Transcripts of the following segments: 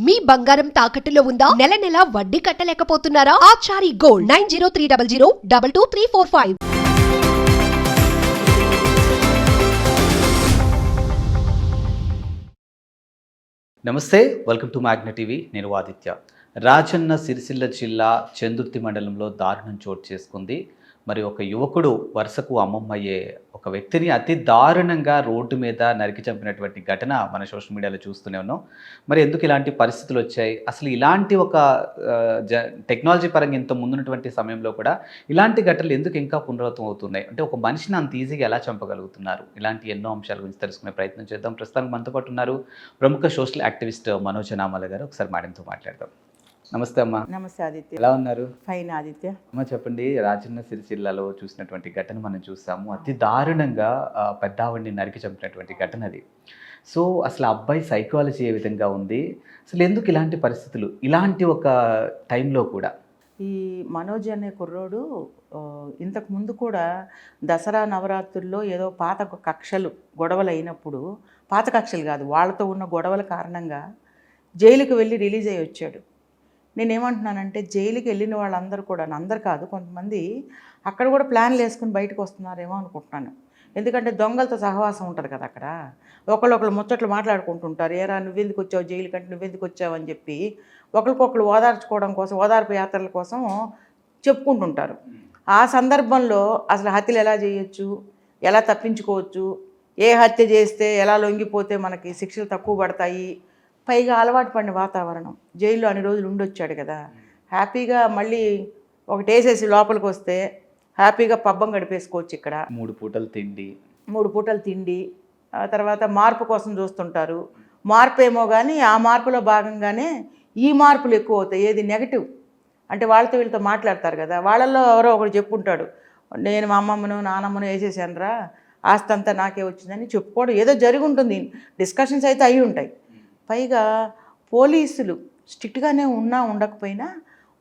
మీ బంగారం తాకట్టులో ఉందా? నెల నెల వడ్డీ కట్టలేకపోతున్నారా? ఆచారి గోల్డ్ 9030022345. నమస్తే, వెల్కమ్ టు మ్యాగ్నెట్ టీవీ. నేను ఆదిత్య. రాజన్న సిరిసిల్ల జిల్లా చందుర్తి మండలంలో దారుణం చోటు చేసుకుంది. మరి ఒక యువకుడు వరుసకు అమ్మమ్మయ్యే ఒక వ్యక్తిని అతి దారుణంగా రోడ్డు మీద నరికి చంపినటువంటి ఘటన మన సోషల్ మీడియాలో చూస్తూనే ఉన్నాం. మరి ఎందుకు ఇలాంటి పరిస్థితులు వచ్చాయి? అసలు ఇలాంటి ఒక టెక్నాలజీ పరంగా ఇంత ముందున్నటువంటి సమయంలో కూడా ఇలాంటి ఘటనలు ఎందుకు ఇంకా పునరావృతం అవుతున్నాయి? అంటే ఒక మనిషిని అంత ఈజీగా ఎలా చంపగలుగుతున్నారు? ఇలాంటి ఎన్నో అంశాల గురించి తెలుసుకునే ప్రయత్నం చేద్దాం. ప్రస్తుతానికి మనతో పాటు ఉన్నారు ప్రముఖ సోషల్ యాక్టివిస్ట్ మనోజ్ నామాల గారు. ఒకసారి మేడంతో మాట్లాడదాం. నమస్తే అమ్మా. నమస్తే ఆదిత్య. ఎలా ఉన్నారు? ఫైన్ ఆదిత్య. అమ్మ చెప్పండి, రాజన్న సిరిసిల్లలో చూసినటువంటి ఘటన మనం చూసాము. అతి దారుణంగా పెద్ద ఆవిడ్ని నరికి చంపినటువంటి ఘటన అది. సో అసలు అబ్బాయి సైకాలజీ ఏ విధంగా ఉంది? అసలు ఎందుకు ఇలాంటి పరిస్థితులు ఇలాంటి ఒక టైంలో కూడా? ఈ మనోజ్ అనే కుర్రోడు ఇంతకు ముందు కూడా దసరా నవరాత్రుల్లో ఏదో పాత కక్షలు గొడవలు అయినప్పుడు, పాత కక్షలు కాదు, వాళ్ళతో ఉన్న గొడవల కారణంగా జైలుకి వెళ్ళి రిలీజ్ అయ్యి వచ్చాడు. నేనేమంటున్నానంటే జైలుకి వెళ్ళిన వాళ్ళందరూ కూడా, అందరు కాదు, కొంతమంది అక్కడ కూడా ప్లాన్లు వేసుకుని బయటకు వస్తున్నారేమో అనుకుంటున్నాను. ఎందుకంటే దొంగలతో సహవాసం ఉంటుంది కదా అక్కడ. ఒకళ్ళు ముచ్చట్లు మాట్లాడుకుంటుంటారు. ఏరా నువ్వెందుకు వచ్చావు జైలు కంటే, నువ్వెందుకు వచ్చావు అని చెప్పి ఒకరికొకరు ఓదార్చుకోవడం కోసం, ఓదార్పు యాత్రల కోసం చెప్పుకుంటుంటారు. ఆ సందర్భంలో అసలు హత్యలు ఎలా చేయొచ్చు, ఎలా తప్పించుకోవచ్చు, ఏ హత్య చేస్తే ఎలా లొంగిపోతే మనకి శిక్షలు తక్కువ పడతాయి, పైగా అలవాటు పడిన వాతావరణం, జైల్లో అన్ని రోజులు ఉండొచ్చాడు కదా, హ్యాపీగా మళ్ళీ ఒకటి వేసేసి లోపలికి వస్తే హ్యాపీగా పబ్బం గడిపేసుకోవచ్చు. ఇక్కడ 3 పూటలు తిండి, ఆ తర్వాత మార్పు కోసం చూస్తుంటారు. మార్పు ఏమో కానీ ఆ మార్పులో భాగంగానే ఈ మార్పులు ఎక్కువ అవుతాయి. ఏది నెగటివ్ అంటే వాళ్ళతో వీళ్ళతో మాట్లాడతారు కదా, వాళ్ళల్లో ఎవరో ఒకరు చెప్పుంటాడు, నేను మా అమ్మమ్మను నానమ్మను వేసేసానురా, ఆస్తి అంతా నాకే వచ్చిందని చెప్పుకోవడం ఏదో జరిగి ఉంటుంది. డిస్కషన్స్ అయితే అయి ఉంటాయి. పైగా పోలీసులు స్ట్రిక్ట్గానే ఉన్నా ఉండకపోయినా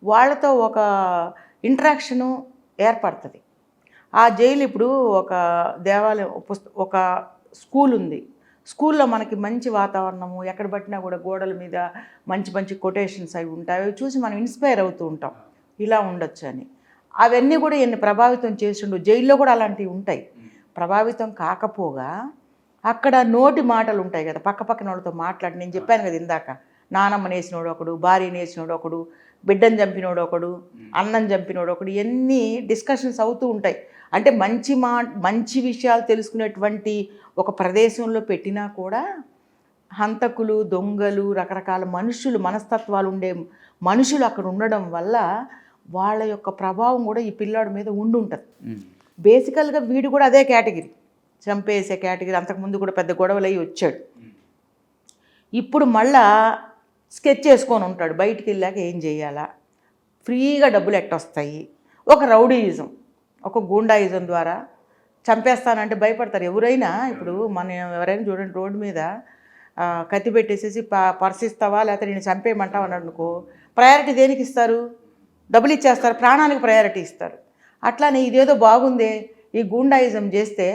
వాళ్ళతో ఒక ఇంటరాక్షను ఏర్పడుతుంది. ఆ జైలు ఇప్పుడు ఒక దేవాలయం, ఒక స్కూల్ ఉంది. స్కూల్లో మనకి మంచి వాతావరణము, ఎక్కడ పట్టినా కూడా గోడల మీద మంచి మంచి కొటేషన్స్ అవి ఉంటాయి. అవి చూసి మనం ఇన్స్పైర్ అవుతూ ఉంటాం, ఇలా ఉండొచ్చు అని. అవన్నీ కూడా ఎన్ని ప్రభావితం చేసిండు. జైల్లో కూడా అలాంటివి ఉంటాయి. ప్రభావితం కాకపోగా అక్కడ నోటి మాటలు ఉంటాయి కదా, పక్కన వాళ్ళతో మాట్లాడి, నేను చెప్పాను కదా ఇందాక, నానమ్మని వేసినోడు ఒకడు, భార్యని వేసినోడు ఒకడు, బిడ్డను చంపినోడు ఒకడు, అన్నం చంపినోడు ఒకడు, ఇవన్నీ డిస్కషన్స్ అవుతూ ఉంటాయి. అంటే మంచి విషయాలు తెలుసుకునేటువంటి ఒక ప్రదేశంలో పెట్టినా కూడా హంతకులు, దొంగలు, రకరకాల మనుషులు, మనస్తత్వాలు ఉండే మనుషులు అక్కడ ఉండడం వల్ల వాళ్ళ యొక్క ప్రభావం కూడా ఈ పిల్లాడి మీద ఉంటుంది. బేసికల్గా వీడు కూడా అదే కేటగిరీ, చంపేసే కేటగిరీ. అంతకుముందు కూడా పెద్ద గొడవలు అయ్యి వచ్చాడు. ఇప్పుడు మళ్ళా స్కెచ్ చేసుకొని ఉంటాడు, బయటికి వెళ్ళాక ఏం చేయాలా, ఫ్రీగా డబ్బులు ఎట్టొస్తాయి, ఒక రౌడీయిజం, ఒక గూండాయిజం ద్వారా చంపేస్తానంటే భయపడతారు ఎవరైనా. ఇప్పుడు ఎవరైనా చూడండి, రోడ్డు మీద కత్తి పెట్టేసేసి పర్సిస్తావా లేకపోతే నేను చంపేయమంటావు అన్నాడు అనుకో, ప్రయారిటీ దేనికి ఇస్తారు? డబ్బులు ఇచ్చేస్తారు, ప్రాణానికి ప్రయారిటీ ఇస్తారు. అట్లానే ఇదేదో బాగుందే ఈ గూండాయిజం చేస్తే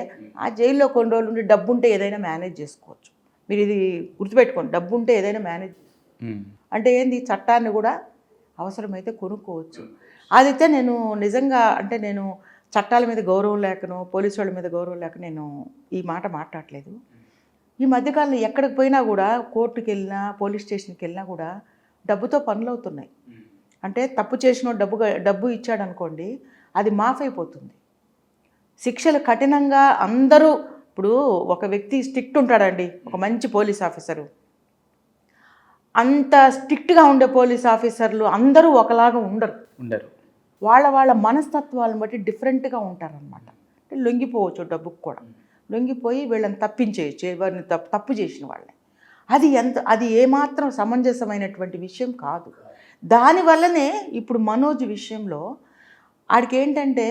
ఆ జైల్లో కొన్ని రోజులు ఉండి డబ్బు ఉంటే ఏదైనా మేనేజ్ చేసుకోవచ్చు. మీరు ఇది గుర్తుపెట్టుకోండి, డబ్బు ఉంటే ఏదైనా మేనేజ్ అంటే ఏంది, చట్టాన్ని కూడా అవసరమైతే కొనుక్కోవచ్చు. అదైతే నేను నిజంగా అంటే నేను చట్టాల మీద గౌరవం లేకను, పోలీసు వాళ్ళ మీద గౌరవం లేక నేను ఈ మాట మాట్లాడలేదు. ఈ మధ్యకాలంలో ఎక్కడికి పోయినా కూడా, కోర్టుకి వెళ్ళినా పోలీస్ స్టేషన్కి వెళ్ళినా కూడా డబ్బుతో పనులు అవుతున్నాయి. అంటే తప్పు చేసిన డబ్బు ఇచ్చాడనుకోండి, అది మాఫ్ అయిపోతుంది. శిక్షలు కఠినంగా అందరూ, ఇప్పుడు ఒక వ్యక్తి స్ట్రిక్ట్ ఉంటాడండి, ఒక మంచి పోలీస్ ఆఫీసరు, అంత స్ట్రిక్ట్గా ఉండే పోలీస్ ఆఫీసర్లు అందరూ ఒకలాగా ఉండరు. వాళ్ళ మనస్తత్వాలను బట్టి డిఫరెంట్గా ఉంటారనమాట. లొంగిపోవచ్చు డబ్బుకు కూడా, లొంగిపోయి వీళ్ళని తప్పించేయచ్చు, ఎవరిని తప్పు చేసిన వాళ్ళని. అది ఏమాత్రం సమంజసమైనటువంటి విషయం కాదు. దానివల్లనే ఇప్పుడు మనోజ్ విషయంలో ఆడికి ఏంటంటే,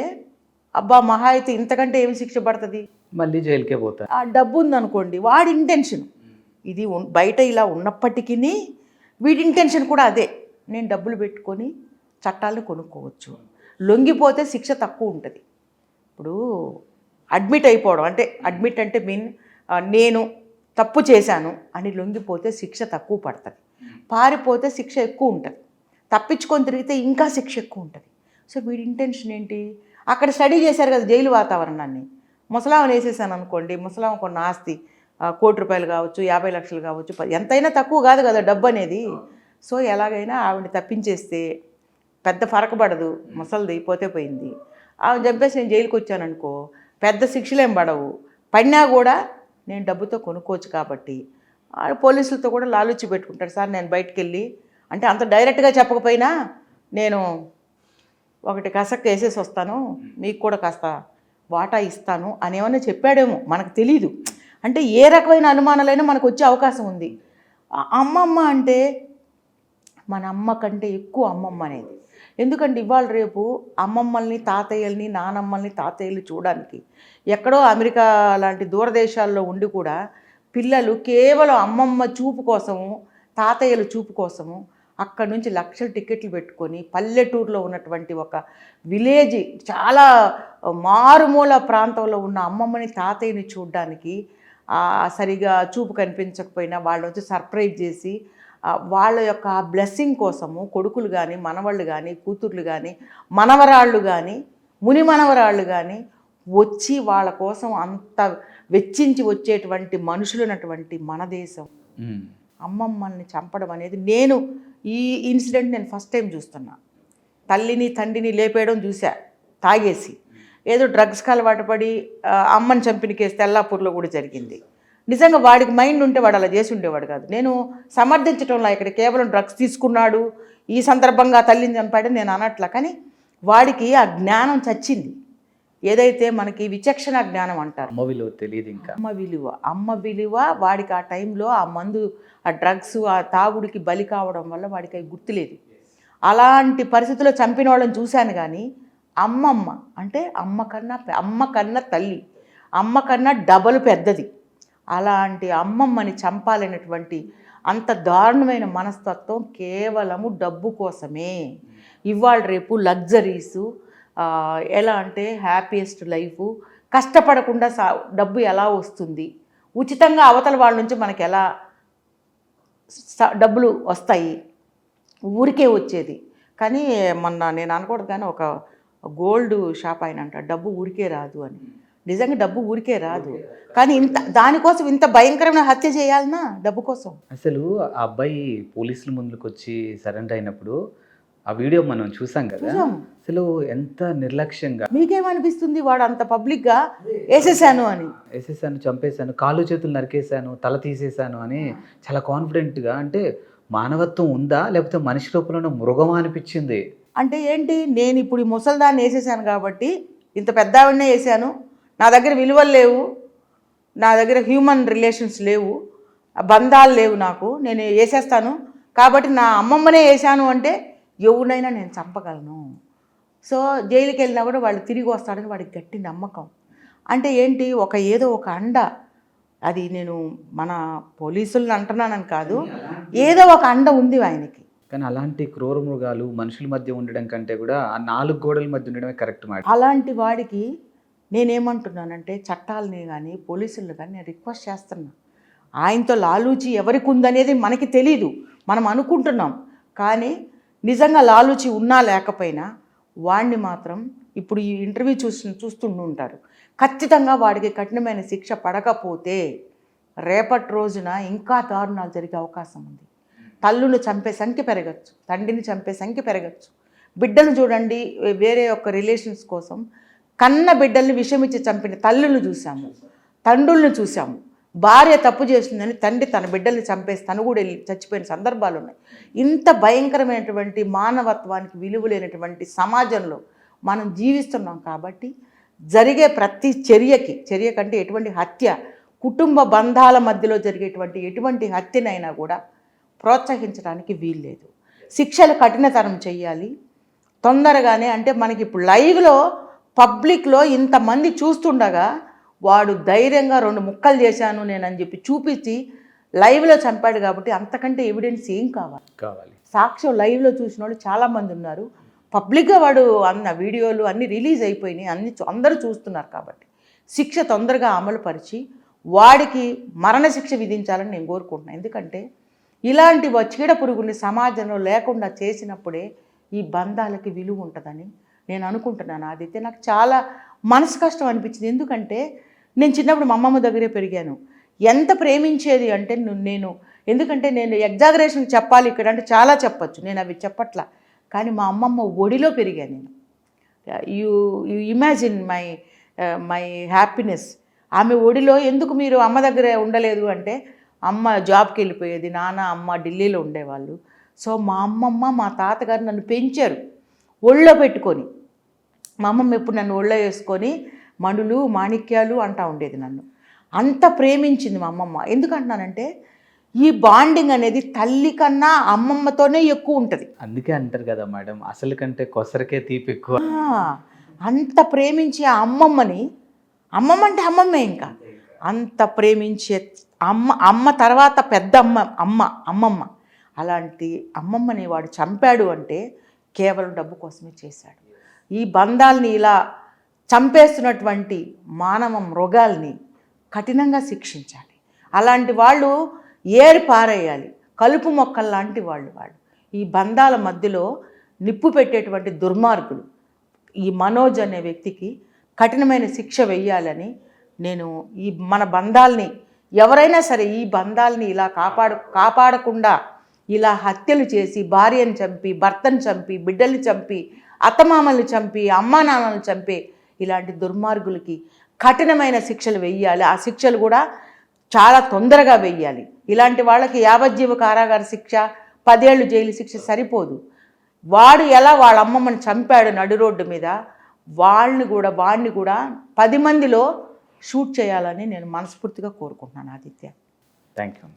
అబ్బా మహా అయితే ఇంతకంటే ఏమి శిక్ష పడుతుంది, మళ్ళీ జైలుకే పోతా, ఆ డబ్బు ఉందనుకోండి, వాడి ఇంటెన్షన్ ఇది బయట ఇలా ఉన్నప్పటికీ వీడి ఇంటెన్షన్ కూడా అదే, నేను డబ్బులు పెట్టుకొని చట్టాలను కొనుక్కోవచ్చు, లొంగిపోతే శిక్ష తక్కువ ఉంటుంది. ఇప్పుడు అడ్మిట్ అయిపోవడం అంటే, అడ్మిట్ అంటే నేను తప్పు చేశాను అని లొంగిపోతే శిక్ష తక్కువ పడుతుంది. పారిపోతే శిక్ష ఎక్కువ ఉంటుంది, తప్పించుకొని తిరిగితే ఇంకా శిక్ష ఎక్కువ ఉంటుంది. సో వీడి ఇంటెన్షన్ ఏంటి? అక్కడ స్టడీ చేశారు కదా జైలు వాతావరణాన్ని. ముసలామని వేసేసాను అనుకోండి, ముసలామ కొన్న ఆస్తి ₹1,00,00,000 కావచ్చు, 50 లక్షలు కావచ్చు, ఎంతైనా తక్కువ కాదు కదా డబ్బు అనేది. సో ఎలాగైనా ఆవిడని తప్పించేస్తే పెద్ద ఫరక పడదు, ముసలిది పోతే పోయింది. ఆవిడ చంపేసి నేను జైలుకి వచ్చాననుకో పెద్ద శిక్షలేం పడవు, పడినా కూడా నేను డబ్బుతో కొనుక్కోవచ్చు. కాబట్టి పోలీసులతో కూడా లాలూచి పెట్టుకుంటారు, సార్ నేను బయటకు వెళ్ళి అంటే అంత డైరెక్ట్గా చెప్పకపోయినా నేను ఒకటి కసక్క వేసేసి వస్తాను, మీకు కూడా కాస్త వాటా ఇస్తాను అని ఏమన్నా చెప్పాడేమో, మనకు తెలీదు. అంటే ఏ రకమైన అనుమానాలైనా మనకు వచ్చే అవకాశం ఉంది. అమ్మమ్మ అంటే మన అమ్మ కంటే ఎక్కువ అమ్మమ్మ అనేది. ఎందుకంటే ఇవాళ రేపు అమ్మమ్మల్ని తాతయ్యల్ని నానమ్మల్ని తాతయ్యలు చూడడానికి ఎక్కడో అమెరికా లాంటి దూరదేశాల్లో ఉండి కూడా పిల్లలు కేవలం అమ్మమ్మ చూపు కోసము, తాతయ్యల చూపు కోసము అక్కడి నుంచి లక్షల టికెట్లు పెట్టుకొని పల్లెటూరులో ఉన్నటువంటి ఒక విలేజ్, చాలా మారుమూల ప్రాంతంలో ఉన్న అమ్మమ్మని తాతయ్యని చూడడానికి సరిగా చూపు కనిపించకపోయినా వాళ్ళు వచ్చి సర్ప్రైజ్ చేసి వాళ్ళ యొక్క బ్లెస్సింగ్ కోసము కొడుకులు కానీ, మనవాళ్ళు కానీ, కూతుర్లు కానీ, మనవరాళ్ళు కానీ, ముని మనవరాళ్ళు కానీ వచ్చి వాళ్ళ కోసం అంత వెచ్చించి వచ్చేటువంటి మనుషులున్నటువంటి మన దేశం. అమ్మమ్మల్ని చంపడం అనేది ఈ ఇన్సిడెంట్ నేను ఫస్ట్ టైం చూస్తున్నా. తల్లిని తండ్రిని లేపేయడం చూసా, తాగేసి ఏదో డ్రగ్స్కి అలవాటు పడి అమ్మని చంపిన కేసు తెల్లాపూర్లో కూడా జరిగింది. నిజంగా వాడికి మైండ్ ఉంటే వాడు అలా చేసి ఉండేవాడు కాదు. నేను సమర్థించడంలో ఇక్కడ కేవలం డ్రగ్స్ తీసుకున్నాడు, ఈ సందర్భంగా తల్లిని చంపాడని నేను అనట్లా. కానీ వాడికి ఆ జ్ఞానం చచ్చింది, ఏదైతే మనకి విచక్షణ జ్ఞానం అంటారు. అమ్మ విలువ తెలియదు, ఇంకా అమ్మ విలువ వాడికి ఆ టైంలో ఆ మందు, ఆ డ్రగ్స్, ఆ తాగుడికి బలి కావడం వల్ల వాడికి అవి గుర్తులేదు. అలాంటి పరిస్థితుల్లో చంపిన వాళ్ళని చూశాను. కానీ అమ్మమ్మ అంటే అమ్మ కన్నా తల్లి, అమ్మ కన్నా డబల్ పెద్దది. అలాంటి అమ్మమ్మని చంపాలనేటువంటి అంత దారుణమైన మనస్తత్వం కేవలము డబ్బు కోసమే. ఇవాళ రేపు లగ్జరీసు, ఎలా అంటే హ్యాపీయెస్ట్ లైఫ్, కష్టపడకుండా డబ్బు ఎలా వస్తుంది, ఉచితంగా అవతల వాళ్ళ నుంచి మనకి ఎలా డబ్బులు వస్తాయి, ఊరికే వచ్చేది. కానీ మొన్న నేను అనకూడదు కానీ ఒక గోల్డ్ షాప్ ఆయన అంట డబ్బు ఊరికే రాదు అని. నిజంగా డబ్బు ఊరికే రాదు, కానీ దానికోసం ఇంత భయంకరమైన హత్య చేయాలన్నా డబ్బు కోసం. అసలు ఆ అబ్బాయి పోలీసుల ముందుకు వచ్చి సరెండర్ అయినప్పుడు ఆ వీడియో మనం చూసాం కదా, అసలు ఎంత నిర్లక్ష్యంగా. మీకేమనిపిస్తుంది వాడు అంత పబ్లిక్గా వేసేసాను, చంపేశాను, కాళ్ళు చేతులు నరికేశాను, తల తీసేశాను అని చాలా కాన్ఫిడెంట్గా, అంటే మానవత్వం ఉందా లేకపోతే మనిషి లోపల మృగమా అనిపించింది. అంటే ఏంటి, నేను ఇప్పుడు ఈ ముసల్దాన్ని వేసేసాను కాబట్టి ఇంత పెద్ద ఆవిడనే వేసాను, నా దగ్గర విలువలు లేవు, నా దగ్గర హ్యూమన్ రిలేషన్స్ లేవు, బంధాలు లేవు, నేను వేసేస్తాను కాబట్టి నా అమ్మమ్మనే వేసాను అంటే ఎవరినైనా నేను చంపగలను. సో జైలుకి వెళ్ళినా కూడా వాళ్ళు తిరిగి వస్తాడని వాడికి గట్టి నమ్మకం. అంటే ఏంటి, ఏదో ఒక అండ, అది నేను మన పోలీసులను అంటున్నానని కాదు, ఏదో ఒక అండ ఉంది ఆయనకి. కానీ అలాంటి క్రూర మృగాలు మనుషుల మధ్య ఉండడం కంటే కూడా ఆ 4 గోడల మధ్య ఉండడమే కరెక్ట్ మాట. అలాంటి వాడికి నేనేమంటున్నానంటే చట్టాలని కానీ పోలీసులను కానీ నేను రిక్వెస్ట్ చేస్తున్నా, ఆయనతో లాలూచి ఎవరికి ఉందనేది మనకి తెలీదు, మనం అనుకుంటున్నాం. కానీ నిజంగా లాలూచి ఉన్నా లేకపోయినా వాడిని మాత్రం ఇప్పుడు ఈ ఇంటర్వ్యూ చూస్తుండి ఉంటారు, ఖచ్చితంగా వాడికి కఠినమైన శిక్ష పడకపోతే రేపటి రోజున ఇంకా దారుణాలు జరిగే అవకాశం ఉంది. తల్లును చంపే సంఖ్య పెరగచ్చు, తండ్రిని చంపే సంఖ్య పెరగచ్చు. బిడ్డను చూడండి, వేరే యొక్క రిలేషన్స్ కోసం కన్న బిడ్డల్ని విషమిచ్చి చంపిన తల్లులను చూసాము, తండ్రులను చూసాము. భార్య తప్పు చేస్తుందని తండ్రి తన బిడ్డల్ని చంపేసి తను కూడా వెళ్ళి చచ్చిపోయిన సందర్భాలు ఉన్నాయి. ఇంత భయంకరమైనటువంటి మానవత్వానికి విలువ లేనటువంటి సమాజంలో మనం జీవిస్తున్నాం. కాబట్టి జరిగే ప్రతి చర్య కంటే ఎటువంటి హత్య, కుటుంబ బంధాల మధ్యలో జరిగేటువంటి ఎటువంటి హత్యనైనా కూడా ప్రోత్సహించడానికి వీల్లేదు. శిక్షలు కఠినతరం చెయ్యాలి తొందరగానే. అంటే మనకి ఇప్పుడు లైవ్లో పబ్లిక్లో ఇంతమంది చూస్తుండగా వాడు ధైర్యంగా 2 ముక్కలు చేశాను నేనని చెప్పి చూపించి లైవ్లో చంపాడు. కాబట్టి అంతకంటే ఎవిడెన్స్ ఏం కావాలి? సాక్ష్యం లైవ్లో చూసిన వాళ్ళు చాలామంది ఉన్నారు. పబ్లిక్గా వాడు అన్న వీడియోలు అన్నీ రిలీజ్ అయిపోయినాయి, అందరూ చూస్తున్నారు. కాబట్టి శిక్ష తొందరగా అమలుపరిచి వాడికి మరణశిక్ష విధించాలని నేను కోరుకుంటున్నాను. ఎందుకంటే ఇలాంటి చీడ పురుగుని సమాజంలో లేకుండా చేసినప్పుడే ఈ బంధాలకి విలువ ఉంటుందని నేను అనుకుంటున్నాను. ఆదిత్య, నాకు చాలా మనసు కష్టం అనిపించింది. ఎందుకంటే నేను చిన్నప్పుడు మా అమ్మమ్మ దగ్గరే పెరిగాను. ఎంత ప్రేమించేది అంటే నేను, ఎందుకంటే నేను ఎగ్జాగరేషన్ చెప్పాలి ఇక్కడ అంటే చాలా చెప్పచ్చు, నేను అవి చెప్పట్లా. కానీ మా అమ్మమ్మ ఒడిలో పెరిగాను నేను. You imagine my happiness. ఆమె ఒడిలో. ఎందుకు మీరు అమ్మ దగ్గరే ఉండలేదు అంటే, అమ్మ జాబ్కి వెళ్ళిపోయేది, నాన్న అమ్మ ఢిల్లీలో ఉండేవాళ్ళు. సో మా అమ్మమ్మ మా తాతగారు నన్ను పెంచారు ఒళ్ళో పెట్టుకొని. మా అమ్మమ్మ ఎప్పుడు నన్ను ఒళ్ళో వేసుకొని మణులు మాణిక్యాలు అంటూ ఉండేది నన్ను. అంత ప్రేమించింది మా అమ్మమ్మ. ఎందుకంటున్నానంటే ఈ బాండింగ్ అనేది తల్లి కన్నా అమ్మమ్మతోనే ఎక్కువ ఉంటుంది. అందుకే అంటారు కదా మేడం, అసలు కంటే కొసరకే తీపి ఎక్కువ. అంత ప్రేమించే ఆ అమ్మమ్మని, అమ్మమ్మ అంటే అమ్మమ్మే, ఇంకా అంత ప్రేమించే అమ్మ తర్వాత పెద్ద అమ్మమ్మ అలాంటి అమ్మమ్మని వాడు చంపాడు అంటే కేవలం డబ్బు కోసమే చేశాడు. ఈ బంధాలని ఇలా చంపేస్తున్నటువంటి మానవ మృగాల్ని కఠినంగా శిక్షించాలి. అలాంటి వాళ్ళు ఏరి పారేయాలి. కలుపు మొక్కలు లాంటి వాళ్ళు. ఈ బంధాల మధ్యలో నిప్పు పెట్టేటువంటి దుర్మార్గులు. ఈ మనోజ్ అనే వ్యక్తికి కఠినమైన శిక్ష వెయ్యాలని నేను మన బంధాల్ని, ఎవరైనా సరే ఈ బంధాలని ఇలా కాపాడకుండా ఇలా హత్యలు చేసి భార్యను చంపి, భర్తను చంపి, బిడ్డల్ని చంపి, అత్తమామల్ని చంపి, అమ్మా నాన్నలను చంపి ఇలాంటి దుర్మార్గులకి కఠినమైన శిక్షలు వెయ్యాలి. ఆ శిక్షలు కూడా చాలా తొందరగా వెయ్యాలి. ఇలాంటి వాళ్ళకి యావజ్జీవ కారాగార శిక్ష, 10 ఏళ్ళు జైలు శిక్ష సరిపోదు. వాడు ఎలా వాళ్ళ అమ్మమ్మని చంపాడు నడు రోడ్డు మీద, వాడిని కూడా 10 మందిలో షూట్ చేయాలని నేను మనస్ఫూర్తిగా కోరుకుంటున్నాను. Aditya, thank you.